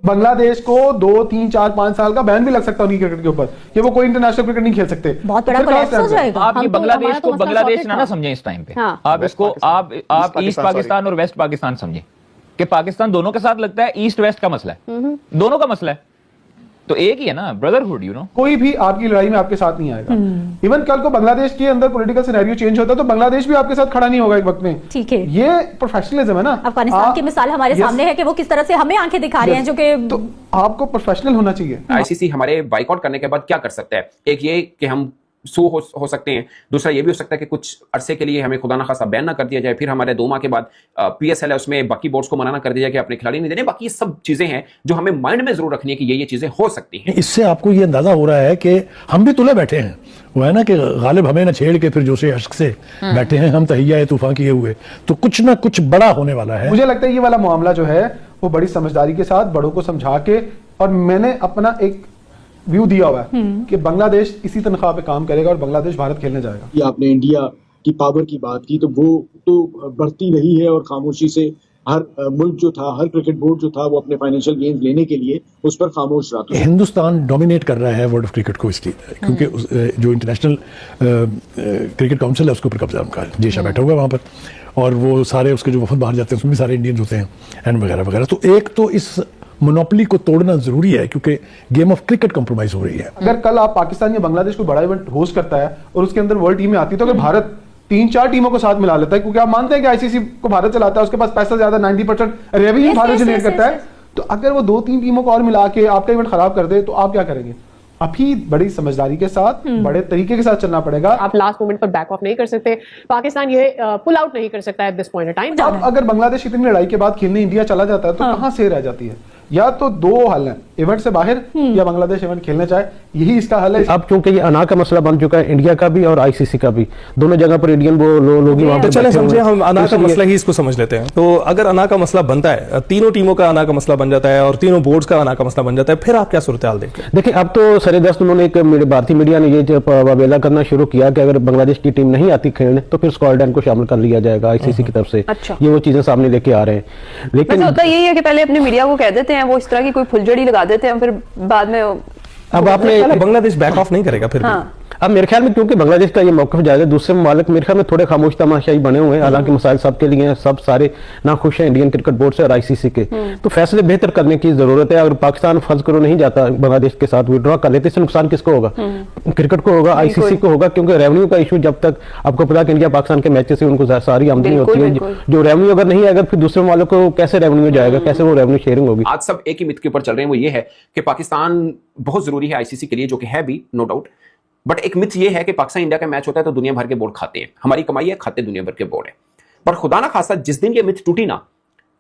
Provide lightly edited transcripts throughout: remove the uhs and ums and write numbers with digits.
बांग्लादेश को 2, 3, 4, 5 साल का बैन भी लग सकता है उनकी क्रिकेट के ऊपर कि वो कोई इंटरनेशनल क्रिकेट नहीं खेल सकते। बहुत बड़ा कोलैप्स हो जाएगा। आप ये बांग्लादेश को बांग्लादेश ना समझें इस टाइम पे। आप इसको आप ईस्ट पाकिस्तान और वेस्ट पाकिस्तान समझें कि पाकिस्तान दोनों के साथ लगता है ईस्ट वेस्ट का मसला है, दोनों का मसला है, तो एक ही है ना, ब्रदरहुड, यू नो। कोई भी आपकी लड़ाई में आपके साथ नहीं आएगा। इवन कल को बांग्लादेश के अंदर पॉलिटिकल सिनेरियो चेंज होता है तो बांग्लादेश भी आपके साथ खड़ा नहीं होगा एक वक्त में। ठीक है, ये प्रोफेशनलिज्म है ना। अफगानिस्तान की मिसाल हमारे सामने है कि वो किस तरह से हमें आंखें दिखा रहे हैं, जो कि तो आपको प्रोफेशनल होना चाहिए। आईसीसी हमारे बाइकआउट करने के बाद क्या कर सकता है? एक ये कि हम सू हो सकते हैं, दूसरा ये भी हो सकता है कि कुछ अरसे के लिए हमें खुदा ना खासा बैन ना कर दिया जाए, फिर हमारे 2 माह के बाद पीएसएल है उसमें बाकी बोर्ड्स को मना कर दिया जाए कि अपने खिलाड़ी नहीं देने। बाकी ये सब चीजें हैं जो हमें माइंड में जरूर रखनी है कि ये चीजें हो सकती हैं। इससे आपको ये अंदाजा हो रहा है कि हम भी तुले बैठे हैं, वो है ना कि गालिब हमें न छेड़ के फिर जोशे अश्क से बैठे हैं हम तहिया तूफान किए हुए, तो कुछ ना कुछ बड़ा होने वाला है। मुझे लगता है ये वाला मामला जो है वो बड़ी समझदारी के साथ बड़ों को समझा के, और मैंने अपना एक व्यू दिया हुआ है कि बांग्लादेश इसी तनख्वाह पे काम करेगा और बांग्लादेश भारत खेलने जाएगा। ये आपने इंडिया की पावर की बात की, तो वो तो बढ़ती रही है और खामोशी से हर मुल्क जो था, हर क्रिकेट बोर्ड जो था, वो अपने फाइनेंशियल गेन्स लेने के लिए उस पर खामोश रहा। तो हिंदुस्तान डोमिनेट कर रहा है वर्ल्ड ऑफ क्रिकेट को इसलिए क्योंकि जो इंटरनेशनल क्रिकेट काउंसिल है उसके ऊपर कब्जा उनका, जेशा बैठा हुआ है वहाँ पर, और वो सारे उसके जो वफद बाहर जाते हैं उसमें भी सारे इंडियंस होते हैं एंड वगैरह वगैरह। तो एक तो इस मोनोपोली को तोड़ना जरूरी है क्योंकि गेम ऑफ क्रिकेट कंप्रोमाइज हो रही है। अगर कल आप पाकिस्तान या बांग्लादेश को बड़ा इवेंट होस्ट करता है और उसके अंदर वर्ल्ड टीमें आती है, तो अगर भारत 3-4 टीमों को साथ मिला लेता है, क्योंकि आप मानते हैं कि आईसीसी को भारत चलाता है, उसके पास पैसा ज्यादा, 90% रेवेन्यू भारत जनरेट करता है, तो अगर वो 2-3 टीमों को और मिला के आपका इवेंट खराब कर दे तो आप क्या करेंगे? अभी बड़ी समझदारी के साथ, बड़े तरीके के साथ चलना पड़ेगा। आप लास्ट मोमेंट पर बैक ऑफ नहीं कर सकते, पाकिस्तान ये पुल आउट नहीं कर सकता at this point of time. अब अगर बांग्लादेश इतनी लड़ाई के बाद खेलने इंडिया चला जाता है तो कहां से रह जाती है? या तो 2 हल हैं, इवेंट से बाहर या बांग्लादेश इवेंट खेलना चाहे, यही इसका हल है। अब क्योंकि ये अना का मसला बन चुका है, इंडिया का भी और आईसीसी का भी, दोनों जगह पर इंडियन लोग ही वहां पे चले समझे, हम अना का मसला ही इसको समझ लेते हैं। तो अगर अना का मसला बनता है, तीनों टीमों का अना का मसला बन जाता है और तीनों बोर्ड्स का अना का मसला बन जाता है, फिर आप क्या सूरत हाल देखते हैं? देखिए, अब तो सरेदस्त उन्होंने एक भारतीय मीडिया ने ये वावेला करना शुरू किया कि अगर बांग्लादेश की टीम नहीं आती खेलने तो फिर स्कॉटलैंड को शामिल कर लिया जाएगा आईसीसी की तरफ से। ये वो चीजें सामने लेके आ रहे हैं। लेकिन होता यही है कि पहले अपने मीडिया को कह देते हैं, वो इस तरह की कोई फुलझड़ी लगा देते हैं, फिर बाद में अब आपने बांग्लादेश बैक ऑफ नहीं करेगा फिर भी। अब मेरे ख्याल में क्योंकि बांग्लादेश का ये मौक़िफ़ जायज़ है, दूसरे ममालिक मेरे ख्याल में थोड़े खामोश तमाशाई बने हुए हैं, हालांकि मसाइल सबके लिए हैं, सब सारे नाखुश हैं इंडियन क्रिकेट बोर्ड से और आईसीसी के, तो फैसले बेहतर करने की जरूरत है। अगर पाकिस्तान फर्ज करो नहीं जाता बांग्लादेश के साथ विड्रॉ कर लेते, इससे नुकसान किसको होगा? क्रिकेट को होगा, आईसीसी को होगा, क्योंकि रेवेन्यू का इशू जब तक आपको पता है कि इंडिया पाकिस्तान के मैचेस से उनको सारी आमदनी होती है, जो रेवेन्यू अगर नहीं आएगा फिर दूसरे ममालिक को कैसे रेवेन्यू जाएगा, कैसे वो रेवेन्यू शेयरिंग होगी? आज सब एक ही मिथ के ऊपर चल रहे हैं, वो ये है कि पाकिस्तान बहुत जरूरी है आईसीसी के लिए, जो कि है भी नो डाउट, बट एक मिथ ये है कि पाकिस्तान इंडिया का मैच होता है तो दुनिया भर के बोर्ड खाते हैं, हमारी कमाई है, खाते दुनिया भर के बोर्ड है। पर खुदा ना खासा जिस दिन ये मिथ टूटी ना,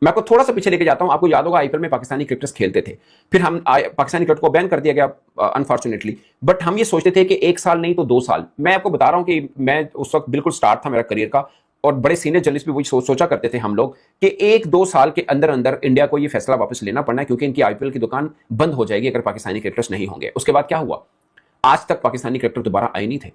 मैं आपको थोड़ा सा पीछे लेके जाता हूं। आपको याद होगा आईपीएल में पाकिस्तानी क्रिकेटर्स खेलते थे, फिर हम पाकिस्तानी क्रिकेट को बैन कर दिया गया अनफॉर्चुनेटली, बट हम ये सोचते थे कि 1 साल नहीं तो 2 साल। मैं आपको बता रहा हूं कि मैं उस वक्त बिल्कुल स्टार्ट था मेरा करियर का, और बड़े सीनियर जर्नलिस्ट भी वही सोचा करते थे हम लोग कि 1-2 साल के अंदर अंदर इंडिया को ये फैसला वापस लेना पड़ना है, क्योंकि इनकी आईपीएल की दुकान बंद हो जाएगी अगर पाकिस्तानी क्रिकेटर्स नहीं होंगे। उसके बाद क्या हुआ? आज तक पाकिस्तानी क्रिकेटर दोबारा आए नहीं थे,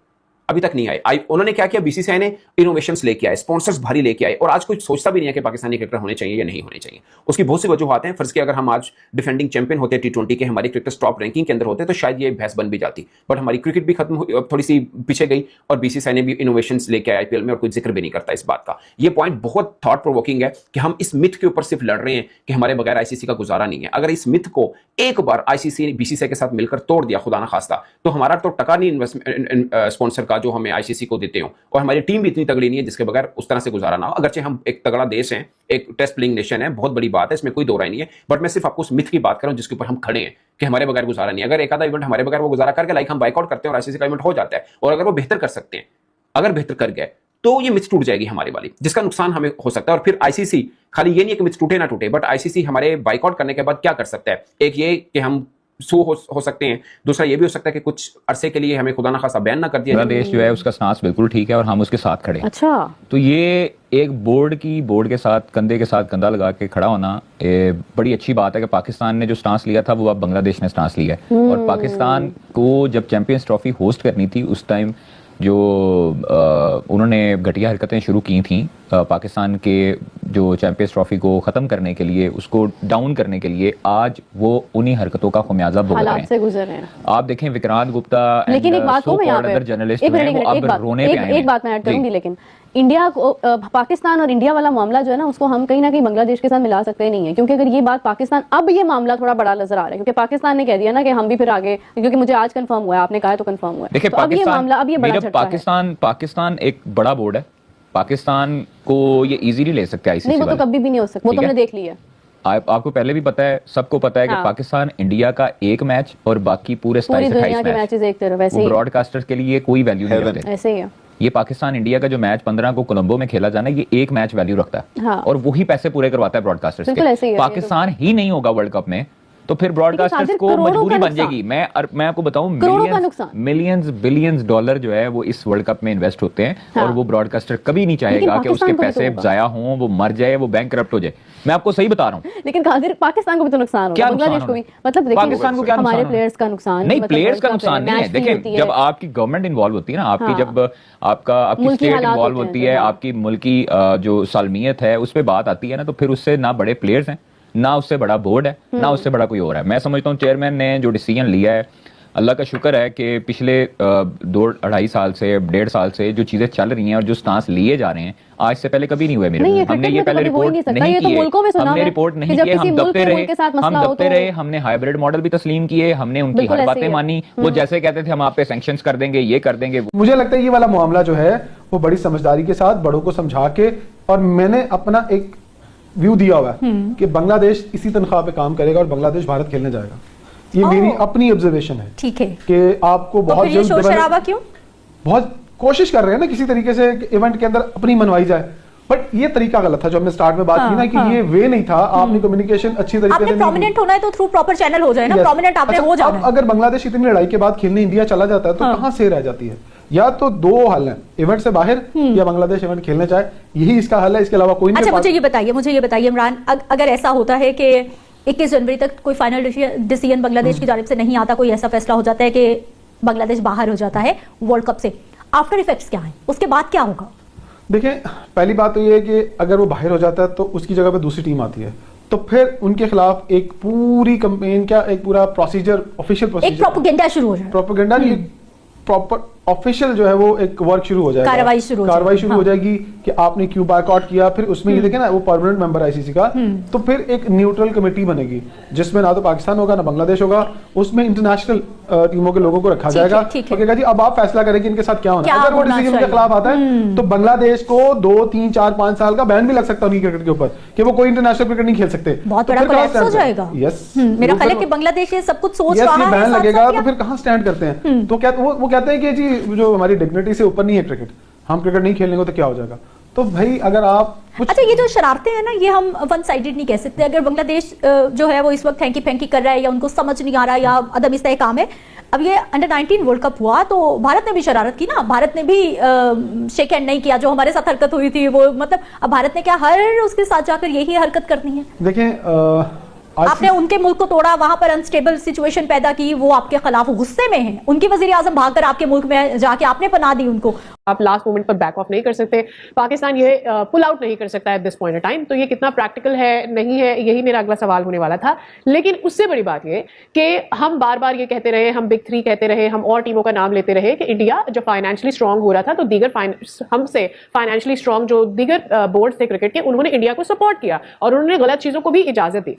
अभी तक नहीं आए। उन्होंने क्या किया? बीसीसीआई ने इनोवेशंस लेके आए, स्पॉन्सर्स भारी लेके आए, और आज कोई सोचता भी नहीं है कि पाकिस्तानी क्रिकेटर होने चाहिए या नहीं होने चाहिए। उसकी बहुत सी वजूहत हैं। फर्ज किया अगर हम आज डिफेंडिंग चैंपियन होते टी20 के, हमारी क्रिकेटर्स टॉप रैंकिंग के अंदर होते तो शायद ये बहस बन भी जाती, बट हमारी क्रिकेट भी खत्म हुई, थोड़ी सी पीछे गई, और बीसीसीआई ने भी इनोवेशंस लेके आए आईपीएल में, और कोई जिक्र भी नहीं करता इस बात का। ये पॉइंट बहुत थॉट प्रोवोकिंग है कि हम इस मिथ के ऊपर सिर्फ लड़ रहे हैं कि हमारे बगैर आईसीसी का गुजारा नहीं है। अगर इस मिथ को एक बार आईसीसी बीसीसीआई के साथ मिलकर तोड़ दिया खुदा ना खास्ता, तो हमारा तो टका नहीं इन्वेस्टमेंट स्पॉन्सर का जो हमें आईसीसी को देते हो, और हमारी टीम भी इतनी तगड़ी नहीं है जिसके बगैर उस तरह से गुजारा ना हो। अगरचे हम एक तगड़ा देश हैं, एक टेस्ट प्लेइंग नेशन है, बहुत बड़ी बात है, इसमें कोई दो राय नहीं है, बट मैं सिर्फ आपको उस मिथ की बात कर रहा हूं जिसके ऊपर हम खड़े हैं कि हमारे बगैर गुजारा नहीं है। अगर एक आधा इवेंट हमारे बगैर वो गुजारा करके लाइक हम बाइकआउट करते हैं और आईसीसी का इवेंट हो जाता है, और अगर वो बेहतर कर सकते हैं, अगर बेहतर कर गए तो ये मिथ टूट जाएगी हमारी वाली, जिसका नुकसान हमें हो सकता है। और फिर आईसीसी खाली ये नहीं है कि मिथ टूटे ना टूटे, बट आईसीसी हमारे बाइकआउट करने के बाद क्या कर सकता है? एक ये कि हम सू हो सकते हैं, दूसरा ये भी हो सकता है कि कुछ अरसे के लिए हमें खुदा ना खासा बैन ना कर दिया। बांग्लादेश जो है उसका स्टांस बिल्कुल ठीक है और हम उसके साथ खड़े हैं। अच्छा, तो ये एक बोर्ड के साथ कंधे के साथ कंधा लगा के खड़ा होना बड़ी अच्छी बात है कि पाकिस्तान ने जो स्टांस लिया था वो अब बांग्लादेश ने स्टांस लिया है। और पाकिस्तान को जब चैंपियंस ट्रॉफी होस्ट करनी थी उस टाइम जो उन्होंने घटिया हरकतें शुरू की थी पाकिस्तान के जो चैंपियंस ट्रॉफी को ख़त्म करने के लिए, उसको डाउन करने के लिए, आज वो उन्हीं हरकतों का खुमियाजा भुगत रहे हैं। से गुजर रहे हैं। आप देखें विक्रांत गुप्ता, लेकिन एक बात को मैं यहाँ पे जर्नलिस्ट एक बात मैं ऐड करूंगी, लेकिन इंडिया को पाकिस्तान और इंडिया वाला मामला जो है ना, उसको हम कहीं ना कहीं बांग्लादेश के साथ मिला सकते नहीं है, क्योंकि अगर ये बात पाकिस्तान, अब ये मामला थोड़ा बड़ा नजर आ रहा है, क्योंकि पाकिस्तान ने कह दिया ना कि हम भी फिर आगे, क्योंकि मुझे आज कंफर्म हुआ है, आपने कहा है तो कंफर्म हुआ है। देखिए तो अब ये मामला, अब ये बड़ा झटका है। पाकिस्तान एक बड़ा बोर्ड है, पाकिस्तान को ये इजीली ले सकते हैं आईसीसी नहीं, वो तो कभी भी नहीं हो सकता, वो तो हमने देख लिया है। आपको पहले भी पता है, सबको पता है कि पाकिस्तान इंडिया का एक मैच और बाकी पूरे 27-28 मैचेस एक तरफ, ऐसे ही ब्रॉडकास्टर्स के लिए कोई वैल्यू नहीं रखते, ऐसे ही है। ये पाकिस्तान इंडिया का जो मैच 15 को कोलंबो में खेला जाना है, ये एक मैच वैल्यू रखता है। हाँ। और वही पैसे पूरे करवाता है ब्रॉडकास्टर्स के। पाकिस्तान ही नहीं होगा वर्ल्ड कप में तो फिर ब्रॉडकास्टर्स को मजबूरी बन जाएगी। मैं आपको बताऊं, मिलियंस बिलियंस डॉलर जो है वो इस वर्ल्ड कप में इन्वेस्ट होते हैं। हाँ। और वो ब्रॉडकास्टर कभी नहीं चाहेगा कि उसके पैसे जाया हों, वो मर जाए, वो बैंकरप्ट हो जाए। मैं आपको सही बता रहा हूं। लेकिन पाकिस्तान को भी तो नुकसान होगा, बांग्लादेश को भी, मतलब पाकिस्तान को क्या हमारे प्लेयर्स का नुकसान नहीं, प्लेयर्स का नुकसान नहीं है। देखिए, जब आपकी गवर्नमेंट इन्वॉल्व होती है ना, आपकी जब आपकी स्टेट इन्वॉल्व होती है, आपकी मुल्की जो सालमियत है उस पर बात आती है ना, तो फिर उससे ना बड़े प्लेयर्स हैं, ना उससे बड़ा बोर्ड है, ना उससे बड़ा कोई और है। मैं समझता हूँ चेयरमैन ने जो डिसीजन लिया है, अल्लाह का शुक्र है कि पिछले 2-2.5 साल से 1.5 साल से जो चीजें चल रही हैं और जो स्टांस लिए जा रहे हैं, आज से पहले कभी नहीं हुए मेरे। हमने ये पहले रिपोर्ट नहीं की है, हमने रिपोर्ट नहीं की, हम दबते रहे, हमने हाइब्रिड मॉडल भी तस्लीम किए, हमने उनकी हर बातें मानी। वो जैसे कहते थे हम आप पे सैंक्शंस कर देंगे, ये कर देंगे। मुझे लगता है ये वाला मामला जो है वो बड़ी समझदारी के साथ बड़ों को समझा के, और मैंने अपना एक व्यू दिया हुआ है कि बांग्लादेश इसी तनख्वाह पे काम करेगा और बांग्लादेश भारत खेलने जाएगा। ये मेरी अपनी ऑब्जर्वेशन है। ठीक है कि आपको बहुत जल्द शोर-शराबा क्यों? बहुत कोशिश कर रहे हैं ना किसी तरीके से इवेंट के अंदर अपनी मनवाई जाए, बट ये तरीका गलत था जो हमने स्टार्ट में बात की ना, कि ये वे नहीं था। आपने कम्युनिकेशन अच्छी तरीके से, प्रोमिनेंट होना है तो थ्रू प्रॉपर चैनल हो जाए ना, प्रोमिनेंट आपने हो जाना है। अगर बांग्लादेश इतनी लड़ाई के बाद खेलने इंडिया चला जाता है तो कहां से रह जाती है? या तो दो हल हैं, इवेंट से बाहर या बांग्लादेश इवेंट खेलने चाहे, यही इसका हल है, इसके अलावा कोई नहीं। अच्छा, मुझे ये बताइए इमरान, अगर ऐसा होता है कि 21 जनवरी तक कोई फाइनल डिसीजन बांग्लादेश की जानिब से नहीं आता, कोई ऐसा फैसला हो जाता है कि बांग्लादेश बाहर हो जाता है वर्ल्ड कप से, आफ्टर इफेक्ट्स क्या है, उसके बाद क्या होगा? देखिए, पहली बात तो ये है कि अगर वो बाहर हो जाता है तो उसकी जगह पे दूसरी टीम आती है, तो फिर उनके खिलाफ एक पूरी कैंपेन का एक पूरा प्रोसीजर, ऑफिशियल प्रोसीजर, एक प्रोपेगेंडा शुरू हो जाए। प्रोपेगेंडा नहीं, प्रॉपर ऑफिशियल जो है वो एक वर्क शुरू हो जाएगा, कार्रवाई शुरू हो जाएगी कि आपने क्यों बायकॉट किया। फिर उसमें ये देखें ना, वो परमानेंट मेंबर आईसीसी का, तो फिर एक न्यूट्रल कमेटी बनेगी जिसमें ना तो पाकिस्तान होगा ना बांग्लादेश होगा, उसमें इंटरनेशनल टीमों के लोगों को रखा जाएगा। कहेगा जी अब आप फैसला करें कि इनके साथ क्या होना है। अगर वो डिसीजन उनके खिलाफ आता है तो बांग्लादेश को 2, 3, 4, 5 साल का बैन भी लग सकता है उनकी क्रिकेट के ऊपर, कि वो कोई इंटरनेशनल क्रिकेट नहीं खेल सकते। बहुत बड़ा कोलैप्स हो जाएगा। यस, मेरा ख्याल है कि बांग्लादेश ये सब कुछ सोच रहा है, बैन लगेगा तो फिर कहां स्टैंड करते हैं? तो क्या वो कहते हैं कि जी जो हमारी डिग्निटी से ऊपर नहीं है क्रिकेट, हम क्रिकेट नहीं खेलेंगे तो क्या हो जाएगा? तो भाई अगर आप अच्छा, ये जो शरारतें हैं ना, ये हम वन साइडेड नहीं कह सकते। अगर बांग्लादेश जो है वो इस वक्त हैंकी फेंकी कर रहा है, या उनको समझ नहीं आ रहा, या अदम इस्तेहकाम है। अब ये अंडर 19 वर्ल्ड कप हुआ तो भारत ने भी शरारत की ना, भारत ने भी शेक हैंड नहीं किया, जो हमारे साथ हरकत हुई थी वो, मतलब अब भारत ने क्या हर उसके साथ जाकर यही हरकत करनी है? देखें, आपने उनके मुल्क को तोड़ा, वहां पर अनस्टेबल सिचुएशन पैदा की, वो आपके खिलाफ गुस्से में हैं, उनकी वजीर आजम भागकर आपके मुल्क में जाके आपने पनाह दी उनको। आप लास्ट मोमेंट पर बैक ऑफ नहीं कर सकते, पाकिस्तान ये पुल आउट नहीं कर सकता है दिस पॉइंट ऑफ टाइम। तो ये कितना प्रैक्टिकल है नहीं है, यही मेरा अगला सवाल होने वाला था। लेकिन उससे बड़ी बात ये कि हम बार बार ये कहते रहे, हम बिग 3 कहते रहे, हम और टीमों का नाम लेते रहे कि इंडिया जब फाइनेंशियली स्ट्रांग हो रहा था तो दीगर हमसे फाइनेंशियली स्ट्रांग जो दीगर बोर्ड थे क्रिकेट के, उन्होंने इंडिया को सपोर्ट किया और उन्होंने गलत चीजों को भी इजाजत दी।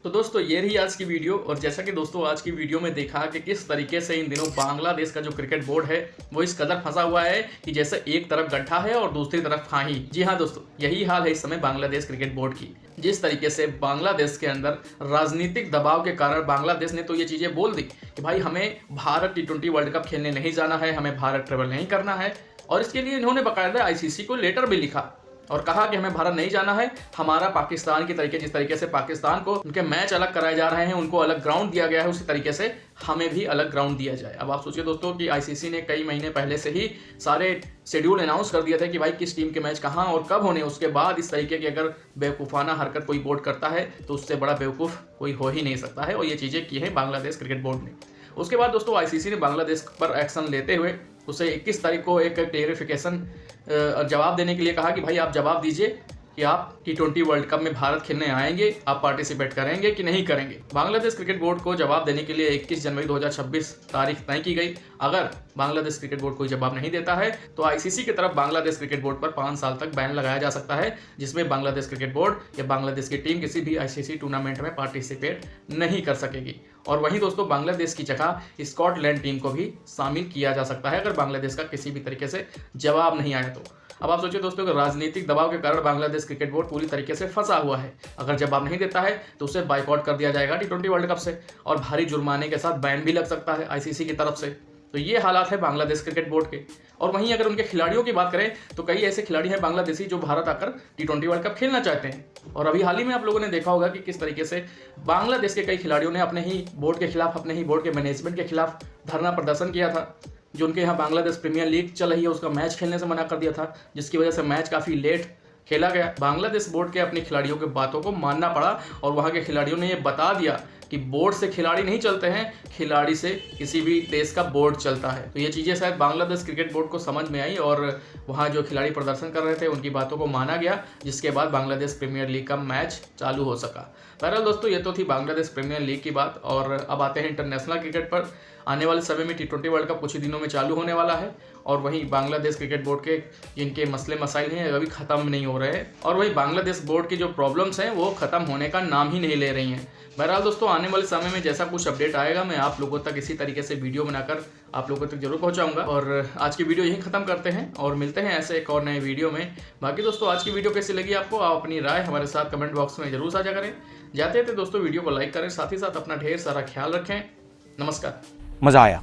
तो दोस्तों ये रही आज की वीडियो, और जैसा कि दोस्तों आज की वीडियो में देखा कि किस तरीके से इन दिनों बांग्लादेश का जो क्रिकेट बोर्ड है वो इस कदर फंसा हुआ है कि जैसे एक तरफ गड्ढा है और दूसरी तरफ फाही। जी हाँ दोस्तों, यही हाल है इस समय बांग्लादेश क्रिकेट बोर्ड की। जिस तरीके से बांग्लादेश के अंदर राजनीतिक दबाव के कारण बांग्लादेश ने तो ये चीजें बोल दी कि भाई हमें भारत T20 वर्ल्ड कप खेलने नहीं जाना है, हमें भारत ट्रेवल नहीं करना है, और इसके लिए इन्होंने बाकायदा ICC को लेटर भी लिखा और कहा कि हमें भारत नहीं जाना है। हमारा पाकिस्तान की तरीके, जिस तरीके से पाकिस्तान को उनके मैच अलग कराए जा रहे हैं, उनको अलग ग्राउंड दिया गया है, उसी तरीके से हमें भी अलग ग्राउंड दिया जाए। अब आप सोचिए दोस्तों कि ICC ने कई महीने पहले से ही सारे शेड्यूल अनाउंस कर दिया था कि भाई किस टीम के मैच कहाँ और कब होने। उसके बाद इस तरीके की अगर बेवकूफ़ाना हरकत कोई बोर्ड करता है तो उससे बड़ा बेवकूफ़ कोई हो ही नहीं सकता है, और ये चीज़ें की हैं बांग्लादेश क्रिकेट बोर्ड ने। उसके बाद दोस्तों ICC ने बांग्लादेश पर एक्शन लेते हुए उसे 21 तारीख को एक क्लेरिफिकेशन जवाब देने के लिए कहा कि भाई आप जवाब दीजिए कि आप T20 वर्ल्ड कप में भारत खेलने आएंगे, आप पार्टिसिपेट करेंगे कि नहीं करेंगे। बांग्लादेश क्रिकेट बोर्ड को जवाब देने के लिए 21 जनवरी 2026 तारीख तय की गई। अगर बांग्लादेश क्रिकेट बोर्ड कोई जवाब नहीं देता है तो आईसीसी की तरफ बांग्लादेश क्रिकेट बोर्ड पर 5 साल तक बैन लगाया जा सकता है, जिसमें बांग्लादेश क्रिकेट बोर्ड या बांग्लादेश की टीम किसी भी आईसीसी टूर्नामेंट में पार्टिसिपेट नहीं कर सकेगी। और वहीं दोस्तों बांग्लादेश की जगह स्कॉटलैंड टीम को भी शामिल किया जा सकता है अगर बांग्लादेश का किसी भी तरीके से जवाब नहीं आया तो। अब आप सोचिए दोस्तों कि राजनीतिक दबाव के कारण बांग्लादेश क्रिकेट बोर्ड पूरी तरीके से फंसा हुआ है। अगर जवाब नहीं देता है तो उसे बाइकआउट कर दिया जाएगा T20 वर्ल्ड कप से और भारी जुर्माने के साथ बैन भी लग सकता है आईसीसी की तरफ से। तो ये हालात है बांग्लादेश क्रिकेट बोर्ड के। और वहीं अगर उनके खिलाड़ियों की बात करें तो कई ऐसे खिलाड़ी हैं बांग्लादेशी जो भारत आकर T20 वर्ल्ड कप खेलना चाहते हैं। और अभी हाल ही में आप लोगों ने देखा होगा कि किस तरीके से बांग्लादेश के कई खिलाड़ियों ने अपने ही बोर्ड के खिलाफ, अपने ही बोर्ड के मैनेजमेंट के खिलाफ धरना प्रदर्शन किया था। जो उनके यहाँ बांग्लादेश प्रीमियर लीग चल रही है उसका मैच खेलने से मना कर दिया था, जिसकी वजह से मैच काफ़ी लेट खेला गया। बांग्लादेश बोर्ड के अपने खिलाड़ियों की बातों को मानना पड़ा और वहाँ के खिलाड़ियों ने ये बता दिया कि बोर्ड से खिलाड़ी नहीं चलते हैं, खिलाड़ी से किसी भी देश का बोर्ड चलता है। तो ये चीज़ें शायद बांग्लादेश क्रिकेट बोर्ड को समझ में आई और वहाँ जो खिलाड़ी प्रदर्शन कर रहे थे उनकी बातों को माना गया, जिसके बाद बांग्लादेश प्रीमियर लीग का मैच चालू हो सका। बहरहाल दोस्तों ये तो थी बांग्लादेश प्रीमियर लीग की बात। और अब आते हैं इंटरनेशनल क्रिकेट पर। आने वाले समय में T20 वर्ल्ड कप कुछ ही दिनों में चालू होने वाला है और वहीं बांग्लादेश क्रिकेट बोर्ड के जिनके मसले मसाइल हैं अभी ख़त्म नहीं हो रहे हैं और वहीं बांग्लादेश बोर्ड की जो प्रॉब्लम्स हैं वो ख़त्म होने का नाम ही नहीं ले रही हैं। बहरहाल दोस्तों आने वाले समय में जैसा कुछ अपडेट आएगा मैं आप लोगों तक इसी तरीके से वीडियो बनाकर आप लोगों तक जरूर पहुंचाऊंगा। और आज की वीडियो यहीं ख़त्म करते हैं और मिलते हैं ऐसे एक और नए वीडियो में। बाकी दोस्तों आज की वीडियो कैसी लगी आपको, आप अपनी राय हमारे साथ कमेंट बॉक्स में जरूर साझा करें। जाते थे दोस्तों वीडियो को लाइक करें, साथ ही साथ अपना ढेर सारा ख्याल रखें। नमस्कार। मज़ा आया।